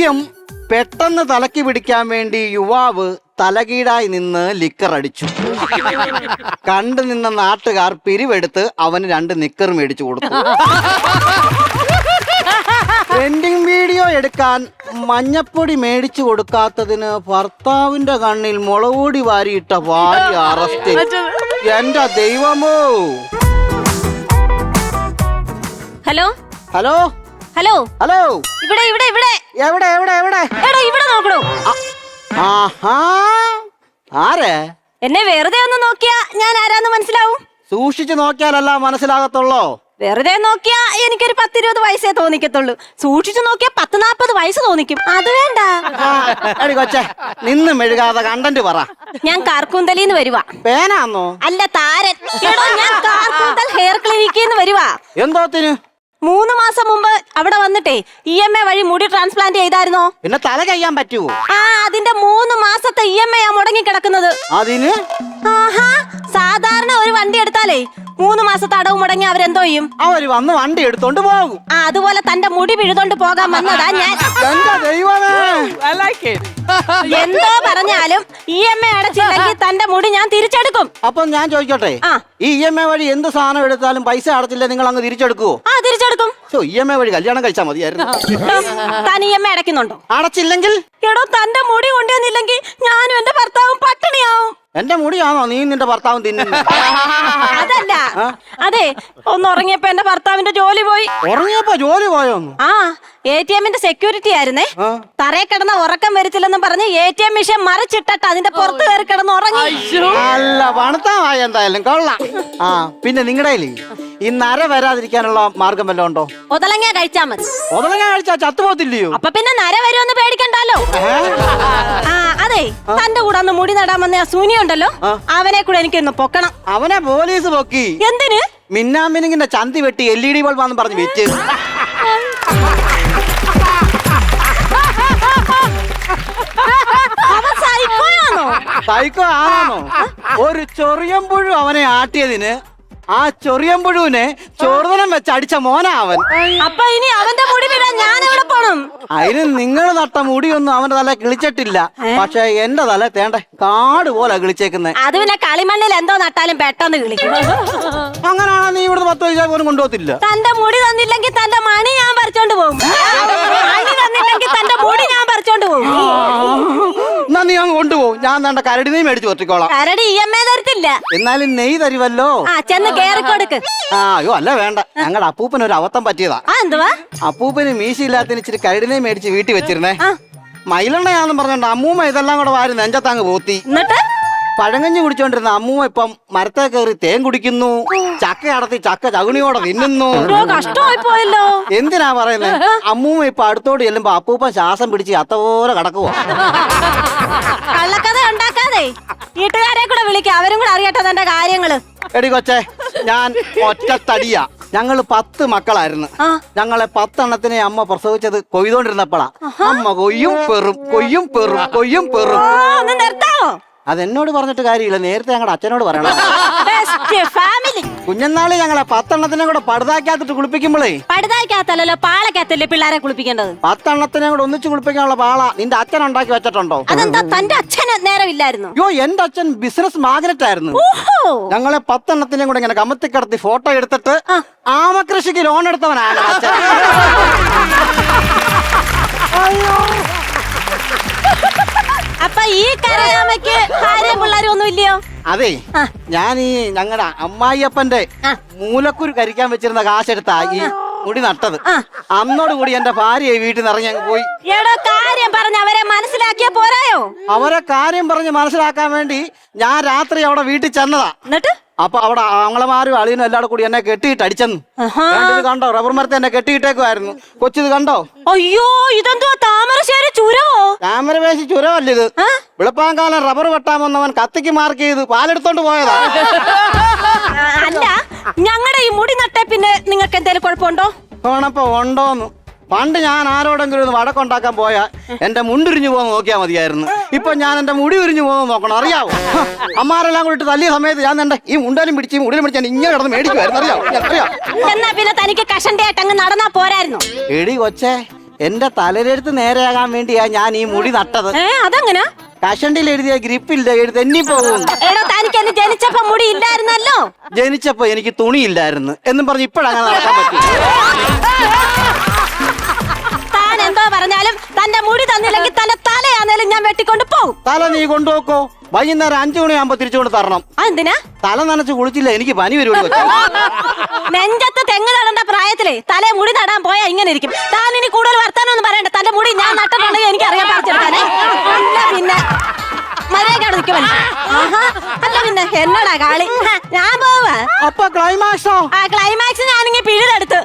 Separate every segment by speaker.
Speaker 1: ആദ്യം പെട്ടെന്ന് തലക്ക് പിടിക്കാൻ വേണ്ടി യുവാവ് തലകീഴായി നിന്ന് ലിക്കർ അടിച്ചു. കണ്ടു നിന്ന നാട്ടുകാർ പിരിവെടുത്ത് അവന് 2 നിക്കർ മേടിച്ചു കൊടുത്തു. ട്രെൻഡിങ് വീഡിയോ എടുക്കാൻ മഞ്ഞപ്പൊടി മേടിച്ചു കൊടുക്കാത്തതിന് ഭർത്താവിന്റെ കണ്ണിൽ മുളകുപൊടി വാരിയിട്ട ഭാര്യ അറസ്റ്റ്. എന്റെ ദൈവമോ.
Speaker 2: Hello
Speaker 1: hello
Speaker 2: hello
Speaker 1: hello.
Speaker 2: ഇവിടെ ഇവിടെ ഇവിടെ
Speaker 1: എവിടെ എവിടെ എവിടെ?
Speaker 2: എടാ ഇവിടെ നോക്കണോ?
Speaker 1: ആഹാ, ആരെ?
Speaker 2: എന്നെ വെറുതെ ഒന്ന് നോക്കിയാ ഞാൻ ആരാന്ന് മനസ്സിലാവും.
Speaker 1: സൂക്ഷിച്ചു നോക്കിയാലല്ല മനസ്സിലാകത്തുള്ളോ?
Speaker 2: വെറുതെ നോക്കിയാ എനിക്കൊരു 10-20 വയസ്സേ തോന്നിക്കത്തുള്ളൂ. സൂക്ഷിച്ചു നോക്കിയാ 10-40 വയസ്സ് തോന്നിക്കും. അത് വേണ്ട.
Speaker 1: എടി കൊച്ചേ, നിന്ന് മെഴുകാതെ കണ്ടന്റ് പറ.
Speaker 2: ഞാൻ കാർക്കൂന്തലിന്ന് വരുവാ.
Speaker 1: പേനാന്നോ?
Speaker 2: അല്ല, താരൻ. എടോ, ഞാൻ കാർക്കൂന്തൽ ഹെയർ ക്ലിനിക്കിന്ന് വരുവാ.
Speaker 1: എന്തോത്തിന്?
Speaker 2: 3 മാസം മുമ്പ് അവിടെ വന്നിട്ടേ EMA വഴി മുടി ട്രാൻസ്പ്ലാന്റ് ചെയ്തായിരുന്നോ?
Speaker 1: പിന്നെ തല കഴിയാൻ പറ്റുവോ?
Speaker 2: അതിന്റെ 3 മാസത്തെ EMA മുടങ്ങി കിടക്കുന്നത്.
Speaker 1: അതിന്
Speaker 2: ആഹാ, സാധാരണ ഒരു വണ്ടി എടുത്താലേ 3 മാസത്തെ അടവ് മുടങ്ങി അവരെന്തോ ചെയ്യും?
Speaker 1: അവര് വന്ന് വണ്ടി എടുത്തോണ്ട് പോകും.
Speaker 2: അതുപോലെ തന്റെ മുടി പിഴുതോണ്ട് പോകാൻ വന്നതാ ഞാൻ. എന്തോ പറഞ്ഞാലും EMA അടച്ചില്ലെങ്കിൽ തന്റെ മുടി ഞാൻ തിരിച്ചെടുക്കും.
Speaker 1: അപ്പൊ ഞാൻ ചോദിക്കട്ടെ, ഈ EMA വഴി എന്ത് സാധനം എടുത്താലും പൈസ അടച്ചില്ല, നിങ്ങൾ അങ്ങ് തിരിച്ചെടുക്കുവോ?
Speaker 2: തിരിച്ചെടുക്കും.
Speaker 1: EMA വഴി കല്യാണം കഴിച്ചാൽ മതിയായിരുന്നു.
Speaker 2: താൻ EMA അടയ്ക്കുന്നുണ്ടോ?
Speaker 1: അടച്ചില്ലെങ്കിൽ
Speaker 2: എടോ, തന്റെ മുടി കൊണ്ടുവന്നില്ലെങ്കിൽ ഞാനും എന്റെ ഭർത്താവും പട്ടിണിയാവും.
Speaker 1: എന്റെ മുടിയാണോ നീ നിന്റെ ഭർത്താവും തിന്നുന്നത്?
Speaker 2: അതല്ല, അതെ, ഒന്ന് ഉറങ്ങിയപ്പോ എന്റെ ഭർത്താവിന്റെ ജോലി പോയി.
Speaker 1: ഉറങ്ങിയപ്പോ ജോലി പോയോന്ന്?
Speaker 2: ATMന്റെ സെക്യൂരിറ്റി ആയിരുന്നേ. തറയെ കിടന്ന ഉറക്കം വരത്തില്ലെന്നും പറഞ്ഞ് ATM മെഷീൻ മറിച്ചിട്ടിട്ട് അതിന്റെ പുറത്ത് കയറി കിടന്ന് ഉറങ്ങി.
Speaker 1: അല്ല, പണത്താവായ എന്തായാലും കൊള്ളാം. പിന്നെ നിങ്ങളുടെ ഈ നര വരാതിരിക്കാനുള്ള മാർഗം വല്ലതും ഉണ്ടോ?
Speaker 2: ഒതളങ്ങ കഴിച്ചാ മതി.
Speaker 1: ഒതളങ്ങ കഴിച്ചാ ചത്തുപോത്തില്ലയോ?
Speaker 2: അപ്പൊ പിന്നെ നര വരുമെന്ന് പേടിക്കണ്ടല്ലോ. അതെ, തന്റെ കൂടെ അന്ന് മുടി നടാൻ വന്ന ആ സൂനി ഉണ്ടല്ലോ, അവനെ കൂടെ എനിക്കൊന്ന് പൊക്കണം.
Speaker 1: അവനെ പോലീസ് പൊക്കി.
Speaker 2: എന്തിന്?
Speaker 1: മിന്നാമിനിങ്ങിന്റെ ചന്തി വെട്ടി LED ബൾബാന്ന് പറഞ്ഞ് വെച്ച്. സൈക്കോ ആണോ? ഒരു ചൊറിയമ്പുഴു അവനെ ആട്ടിയതിന് ആ ചൊറിയമ്പുഴുവിനെ ചോർദനം വെച്ച് അടിച്ച മോനാ അവൻ.
Speaker 2: അപ്പൊ ഇനി അവന്റെ മുടി വീഴാൻ ഞാൻ എവിടെ പോണം?
Speaker 1: അതിന് നിങ്ങൾ നട്ട മുടിയൊന്നും അവന്റെ തല കിളിച്ചിട്ടില്ല. പക്ഷെ എന്റെ തല തേണ്ട കാട് പോലെ കിളിച്ചേക്കുന്നേ.
Speaker 2: അത് പിന്നെ കളിമണ്ണിൽ എന്തോ നട്ടാലും പെട്ടെന്ന് കിളിക്കും.
Speaker 1: അങ്ങനെയാണോ? നീ ഇവിടുന്ന് 10 പൈസ പോലും കൊണ്ടുപോകത്തില്ല.
Speaker 2: തന്റെ മുടി തന്നില്ലെങ്കിൽ തന്റെ മണി ഞാൻ പറിച്ചോണ്ട് പോകും. മണി തന്നില്ലെങ്കിൽ തന്റെ മുടി ഞാൻ പറിച്ചോണ്ട് പോകും.
Speaker 1: എന്നാ നീ അങ്ങ് കൊണ്ടുപോകും. ഞാൻ തന്റെ കരടി നെയ് മേടിച്ചു ഒറ്റിക്കോളാം.
Speaker 2: കരടി EMA തരത്തില്ല.
Speaker 1: എന്നാലും നെയ് തരുവല്ലോ.
Speaker 2: ചെന്ന് കേറിക്കൊടുക്ക്.
Speaker 1: അയ്യോ, അല്ല വേണ്ട. ഞങ്ങളുടെ അപ്പൂപ്പന് ഒരു അബദ്ധം പറ്റിയതാ.
Speaker 2: എന്തുവാ?
Speaker 1: അപ്പൂപ്പന് മീശയില്ലാത്തതിന് ഇച്ചിരി കരടിനെ മേടിച്ച് വീട്ടിൽ വെച്ചിരുന്നേ. മയിലെണ്ണയാണെന്ന് പറഞ്ഞോണ്ട് അമ്മൂമ്മ ഇതെല്ലാം കൂടെ വാരി നെഞ്ചത്തങ്ങ് പോത്തി.
Speaker 2: എന്നിട്ട്
Speaker 1: പഴങ്കഞ്ഞി കുടിച്ചോണ്ടിരുന്ന അമ്മൂമ്മ ഇപ്പം മരത്തെ കയറി തേൻ കുടിക്കുന്നു, ചക്ക അടത്തി ചക്ക ചകുണിയോടെ തിന്നുന്നു.
Speaker 2: കഷ്ടമായി പോയല്ലോ.
Speaker 1: എന്തിനാ പറയുന്നത്? അമ്മൂമ്മ ഇപ്പൊ അടുത്തോട് ചെല്ലുമ്പോ അപ്പൂപ്പൻ ശ്വാസം പിടിച്ച് അത്തപോലെ കിടക്കുവോ.
Speaker 2: കള്ളക്കഥ ഉണ്ടാക്കാതെ വീട്ടുകാരെ കൂടെ വിളിക്കാം, അവരും കൂടെ അറിയട്ടെ തന്റെ കാര്യങ്ങള്.
Speaker 1: എടി കൊച്ചേ, ഞാൻ ഒറ്റത്തടിയാ. ഞങ്ങള് 10 മക്കളായിരുന്നു. ഞങ്ങളെ 10 എണ്ണത്തിനെ അമ്മ പ്രസവിച്ചത് കൊയ്തോണ്ടിരുന്നപ്പോഴാ. അമ്മ കൊയ്യും പെറും, കൊയ്യും പെറും, കൊയ്യും പെറും.
Speaker 2: നിർത്താവോ?
Speaker 1: അതെന്നോട് പറഞ്ഞിട്ട് കാര്യമില്ല, നേരത്തെ ഞങ്ങളുടെ അച്ഛനോട് പറയണം. കുഞ്ഞനാളി ഞങ്ങളെ 10 എണ്ണത്തിനെ കൂടെ പടുതാക്കകത്തിട്ട് കുളിപ്പിക്കുമ്പോഴേ.
Speaker 2: പടുതാക്കകത്തല്ലോ, പാളക്കകത്തല്ലേ പിള്ളേരെ കുളിപ്പിക്കേണ്ടത്.
Speaker 1: 10 എണ്ണത്തിനെ കൂടെ ഒന്നിച്ച് കുളിപ്പിക്കാനുള്ള പാള നിന്റെ അച്ഛൻ ഉണ്ടാക്കി വെച്ചിട്ടുണ്ടോ?
Speaker 2: അതെന്താ തന്റെ അച്ഛന് നേരമില്ലായിരുന്നു?
Speaker 1: യോ, എന്റെ അച്ഛൻ ബിസിനസ് മാഗ്നറ്റ് ആയിരുന്നു. ഞങ്ങളെ 10 എണ്ണത്തിനെ കൂടെ ഇങ്ങനെ കമത്തിക്കടത്തി ഫോട്ടോ എടുത്തിട്ട് ആമകൃഷിക്ക് ലോൺ എടുത്തവനാണ് അച്ഛൻ.
Speaker 2: അപ്പൊ ഈ കരയാമയ്ക്ക് ഭാര്യയും പിള്ളേരും ഒന്നും ഇല്ലയോ?
Speaker 1: അതെ, ഞാൻ ഈ ഞങ്ങളുടെ അമ്മായിയപ്പന്റെ മൂലക്കുരു കരിക്കാൻ വെച്ചിരുന്ന കാശെടുത്താ ഈ മുടി നട്ടത്. അന്നോടുകൂടി എന്റെ ഭാര്യയെ വീട്ടിൽ നിന്ന് ഇറങ്ങി പോയി.
Speaker 2: കാര്യം പറഞ്ഞ് അവരെ മനസ്സിലാക്കിയാ പോരായോ? അവരെ
Speaker 1: കാര്യം പറഞ്ഞ് മനസ്സിലാക്കാൻ വേണ്ടി ഞാൻ രാത്രി അവിടെ വീട്ടിൽ ചെന്നതാ.
Speaker 2: എന്നിട്ട്
Speaker 1: അപ്പൊ അവിടെ ആങ്ങളമാരും അളിയനും എല്ലാവരും കൂടി എന്നെ കെട്ടിയിട്ട് അടിച്ചെന്നു. കണ്ടോ? റബ്ബർ മരത്തെ എന്നെ കെട്ടിയിട്ടേക്കുമായിരുന്നു. കൊച്ചിത് കണ്ടോ?
Speaker 2: അയ്യോ, ഇതെന്തോ താമരശ്ശേരി ചുരമോ?
Speaker 1: താമരവേശി ചുരമല്ല ഇത്. വെളുപ്പാങ്കാലം റബ്ബർ വെട്ടാൻ വന്നവൻ കത്തിക്ക് മാർക്ക് ചെയ്ത് പാലെടുത്തോണ്ട് പോയതാ.
Speaker 2: അല്ല, ഞങ്ങളുടെ ഈ മുടി നട്ടേ പിന്നെ നിങ്ങൾക്ക് എന്തെങ്കിലും കുഴപ്പമുണ്ടോ?
Speaker 1: കുഴപ്പം ഉണ്ടോന്ന് പണ്ട് ഞാൻ ആരോടെങ്കിലും ഒന്ന് വടക്കുണ്ടാക്കാൻ പോയാ എന്റെ മുണ്ടുരിഞ്ഞു പോകാൻ നോക്കിയാൽ മതിയായിരുന്നു. ഇപ്പൊ ഞാൻ എന്റെ മുടി ഉരിഞ്ഞു പോകാൻ നോക്കണം. അറിയാവോ? അമ്മാരെല്ലാം കൂടി തല്ലിയ സമയത്ത് ഞാൻ എന്റെ ഈ മുണ്ടലും പിടിച്ച് മുടിലും പിടിച്ച് ഞാൻ ഇങ്ങനെ കിടന്ന് മേടിക്കുമായിരുന്നു. അറിയാം.
Speaker 2: എന്നാ പിന്നെ തനിക്ക് കഷന്റെ ആയിട്ട് അങ്ങ് നടന്നാ പോരായിരുന്നു.
Speaker 1: എടി കൊച്ചേ, എന്റെ തലയിലെടുത്ത് നേരെയാകാൻ വേണ്ടിയാ ഞാൻ ഈ മുടി നട്ടത്.
Speaker 2: അതെങ്ങനെ?
Speaker 1: കഷണ്ടിൽ എഴുതിയ ഗ്രിപ്പില്ല തെന്നി പോകും.
Speaker 2: എടോ തനിക്ക് എന്നെ ജനിച്ചപ്പോ മുടി ഇല്ലായിരുന്നല്ലോ.
Speaker 1: ജനിച്ചപ്പോ എനിക്ക് തുണിയില്ലായിരുന്നു എന്നും പറഞ്ഞ് ഇപ്പോഴങ്ങനെ നടക്കാൻ പറ്റും.
Speaker 2: താൻ എന്തോ പറഞ്ഞാലും തന്റെ മുടി തന്നില്ലെങ്കിൽ തന്റെ തലയാന്നേലും ഞാൻ വെട്ടിക്കൊണ്ട് പോകും.
Speaker 1: തല നീ കൊണ്ടുപോക്കോ, വൈകുന്നേരം 5 മണിയാകുമ്പോ തിരിച്ചുകൊണ്ട് തരണം.
Speaker 2: അതെന്തിനാ?
Speaker 1: തല നനച്ച് കുളിച്ചില്ല, എനിക്ക് പനി വരുമല്ലോ.
Speaker 2: നെഞ്ചത്ത് തെങ്ങ് നടേണ്ട പ്രായത്തില് തലേ മുടി നടാൻ പോയാ ഇങ്ങനെ ഇരിക്കും. താൻ ഇനി കൂടുതൽ വർത്താനൊന്നും പറയണ്ട. തന്റെ മുടി ഞാൻ നട്ടിട്ടുണ്ടെങ്കിൽ എനിക്ക് അറിയാൻ പറിച്ചെടുക്കാനേ. അല്ല പിന്നെ മര്യാദയോടെ നിൽക്കും. അല്ല പിന്നെ എന്നോടാ കാളി. ഞാൻ പോവാ.
Speaker 1: അപ്പൊ ക്ലൈമാക്സോ?
Speaker 2: ആ ക്ലൈമാക്സ് ഞാനിങ്ങനെ പിഴുതെടുത്ത്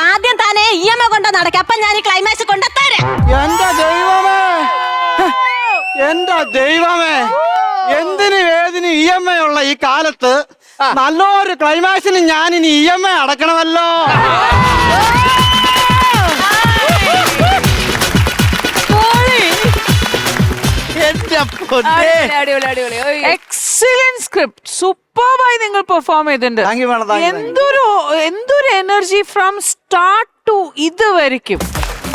Speaker 2: ആദ്യം താനേ EMI കൊണ്ടാ നടക്കാം. അപ്പൊ ഞാൻ ഈ ക്ലൈമാക്സ് കൊണ്ടെത്താരാ.
Speaker 1: എന്റെ ദൈവമേ, എന്റെ ദൈവമേ, എന്തിന് വേദിന് EMI ഉള്ള ഈ കാലത്ത് നല്ലൊരു ക്ലൈമാക്സിന് ഞാൻ ഇനി EMI അടക്കണമല്ലോ.
Speaker 3: എക്സലന്റ് സ്ക്രിപ്റ്റ്, സൂപ്പർബായി നിങ്ങൾ പെർഫോം ചെയ്തിട്ടുണ്ട്. എന്തൊരു എനർജി ഫ്രം സ്റ്റാർട്ട് ടു ഇതുവരെയ്ക്കും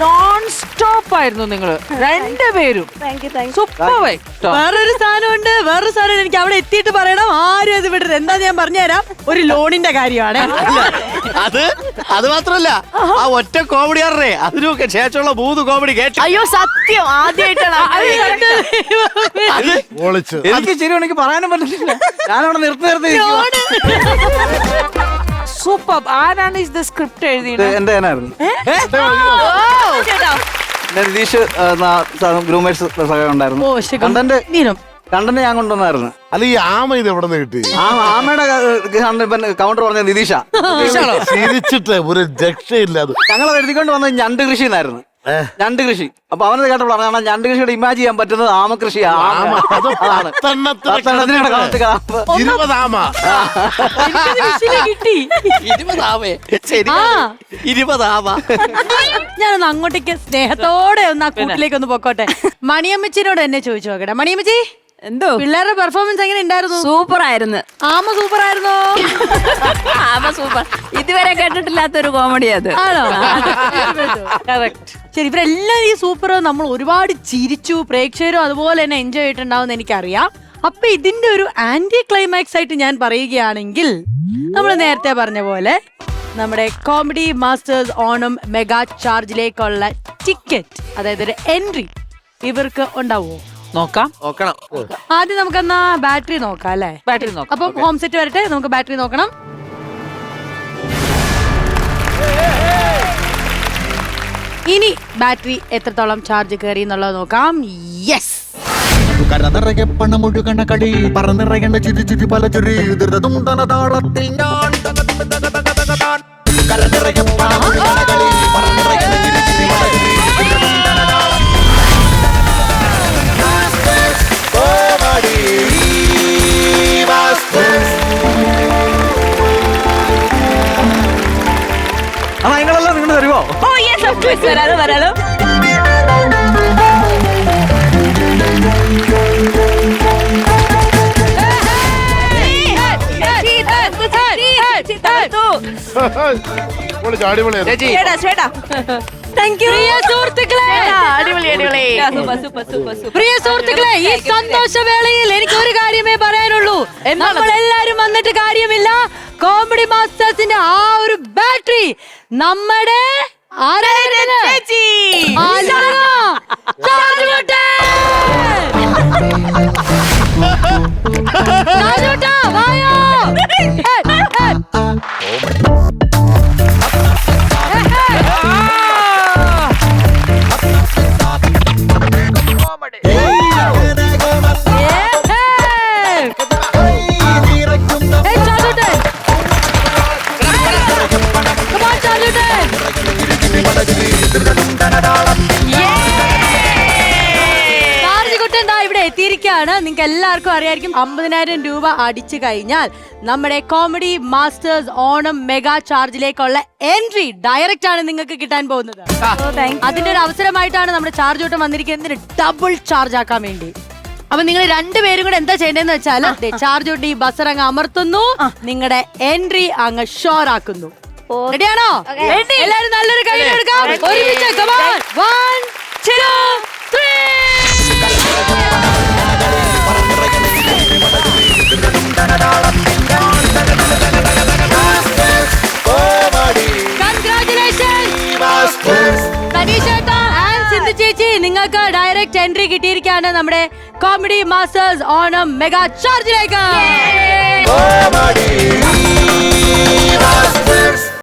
Speaker 3: നോൺ സ്റ്റോപ്പ് ആയിരുന്നു നിങ്ങൾ രണ്ടുപേരും. സൂപ്പർബായി.
Speaker 4: വേറൊരു സാധനമുണ്ട്, വേറൊരു സാധനം എനിക്ക് അവിടെ എത്തിയിട്ട് പറയണം. ആരും അത് വിടരുത്. എന്താ ഞാൻ പറഞ്ഞുതരാം. ഒരു ലോണിന്റെ കാര്യമാണ്.
Speaker 1: അത് മാത്രല്ല, ആ ഒറ്റ കോമഡിയാറേ അതിനു ശേഷമുള്ള 3 കോമഡി കേട്ടു.
Speaker 4: അയ്യോ സത്യം, ആദ്യമായിട്ടാണ്
Speaker 1: എനിക്ക് ശരിയാണെങ്കിൽ പറയാനും പറ്റില്ല. ഞാനവിടെ നിർത്തി
Speaker 3: സൂപ്പർ. ആരാണ് ഇത് സ്ക്രിപ്റ്റ് എഴുതിയത്?
Speaker 1: എന്റെ നിതീഷ് ഗ്രൂമേഴ്സ് ഉണ്ടായിരുന്നു. കണ്ടന്റ് ഞാൻ കൊണ്ടുവന്നായിരുന്നു.
Speaker 5: അല്ല ഈ ആമ ഇത് എവിടെ നിന്ന് കിട്ടി?
Speaker 1: ആമയുടെ കൗണ്ടർ പറഞ്ഞ നിതീഷ.
Speaker 5: ചിരിച്ചിട്ട് ഒരു രക്ഷയില്ല. അത്
Speaker 1: ഞങ്ങൾ എഴുതിക്കൊണ്ട് വന്നത് ഞണ്ട് കൃഷി എന്നായിരുന്നു. ഞണ്ട് കൃഷി. അപ്പൊ അവനത് കേട്ടപ്പോൾ പറഞ്ഞാൽ ഞണ്ട് കൃഷിയുടെ ഇമാജ് ചെയ്യാൻ പറ്റുന്നത് ആമ കൃഷിയാണ്.
Speaker 5: 20 ആമ.
Speaker 4: കിട്ടി.
Speaker 1: 20 ആമ.
Speaker 4: ഞാനൊന്ന് അങ്ങോട്ടേക്ക് സ്നേഹത്തോടെ ഒന്ന് ആ കൂട്ടിലേക്ക് ഒന്ന് പൊക്കോട്ടെ. മണിയമ്മച്ചിനോട് എന്നെ ചോദിച്ചു നോക്കട്ടെ. മണിയമ്മച്ചി, എന്തോ പിള്ളേരുടെ പെർഫോമൻസ് എങ്ങനെ ഉണ്ടായിരുന്നു?
Speaker 6: സൂപ്പർ ആയിരുന്നു.
Speaker 4: ആമ സൂപ്പർ ആയിരുന്നോ?
Speaker 6: ആമ സൂപ്പർ. ഇതുവരെ കേട്ടിട്ടില്ലാത്തൊരു കോമഡി അത്.
Speaker 4: ആണോ? ശരി, ഇവരെല്ലാരും ഈ സൂപ്പർ. നമ്മൾ ഒരുപാട് ചിരിച്ചു, പ്രേക്ഷകരും അതുപോലെ തന്നെ എൻജോയ് ചെയ്തിട്ടുണ്ടാവും എനിക്കറിയാം. അപ്പൊ ഇതിന്റെ ഒരു ആന്റി ക്ലൈമാക്സ് ആയിട്ട് ഞാൻ പറയുകയാണെങ്കിൽ, നമ്മൾ നേരത്തെ പറഞ്ഞ പോലെ നമ്മുടെ കോമഡി മാസ്റ്റേഴ്സ് ഓണം മെഗാ ചാർജിലേക്കുള്ള ടിക്കറ്റ്, അതായത് ഒരു എൻട്രി ഇവർക്ക് ഉണ്ടാവുമോ?
Speaker 3: നോക്കണം.
Speaker 4: ആദ്യം നമുക്കെന്നാ ബാറ്ററി നോക്കാം അല്ലേ?
Speaker 3: ബാറ്ററി നോക്കാം.
Speaker 4: അപ്പം ഹോം സെറ്റ് വരട്ടെ, നമുക്ക് ബാറ്ററി നോക്കണം. ഇനി ബാറ്ററി എത്രത്തോളം ചാർജ് കയറി എന്നുള്ളത് നോക്കാം. യെസ്,
Speaker 7: കരനിറയെ പണമൊഴുകണ കളി പറന്നിറയണ ചിരി ചിരി പല ചിരി ദൃഢതുണ്ടന താളത്തിൽ ഞാൻ കരനിറയെ പണമൊഴുകണ കളി പറന്നിറയണ ചിരി ചിരി പല ചിരി ദൃഢതുണ്ടന
Speaker 1: നിങ്ങളെല്ലാം നിങ്ങൾ തരുമോ?
Speaker 6: വരാലോ.
Speaker 4: പ്രിയ സുഹൃത്തുക്കളെ, ഈ സന്തോഷവേളയിൽ എനിക്ക് ഒരു കാര്യമേ പറയാനുള്ളൂ. നമ്മളെല്ലാരും വന്നിട്ട് കാര്യമില്ല. കോമഡി മാസ്റ്റേഴ്സിന്റെ ആ ഒരു ബാറ്ററി നമ്മുടെ എത്തിയിരിക്കുകയാണ്. നിങ്ങൾക്ക് എല്ലാവർക്കും അറിയായിരിക്കും, 50,000 രൂപ അടിച്ചു കഴിഞ്ഞാൽ നമ്മുടെ കോമഡി മാസ്റ്റേഴ്സ് ഓണം മെഗാ ചാർജിലേക്കുള്ള എൻട്രി ഡയറക്റ്റ് ആണ് നിങ്ങൾക്ക് കിട്ടാൻ പോകുന്നത്. അതിന്റെ ഒരു അവസരമായിട്ടാണ് നമ്മുടെ ചാർജ് ഓട്ടം വന്നിരിക്കുന്നതിന് ഡബിൾ ചാർജ് ആക്കാൻ വേണ്ടി. അപ്പൊ നിങ്ങൾ രണ്ടുപേരും കൂടെ എന്താ ചെയ്യേണ്ടതെന്ന് വെച്ചാൽ ചാർജ് ഓട്ടി ഈ ബസർ അങ്ങ് അമർത്തുന്നു, നിങ്ങളുടെ എൻട്രി അങ്ങ് ഷോർ ആക്കുന്നു. റെഡിയാണോ? എല്ലാരും നല്ലൊരു കൈ എടുക്കാം. ഒരുമിച്ച് come on. 1 2 ചേച്ചി നിങ്ങൾക്ക് ഡയറക്റ്റ് എൻട്രി കിട്ടിയിരിക്കുകയാണ് നമ്മുടെ കോമഡി മാസ്റ്റേഴ്സ് ഓണം മെഗാ ചാർജിലേക്ക്.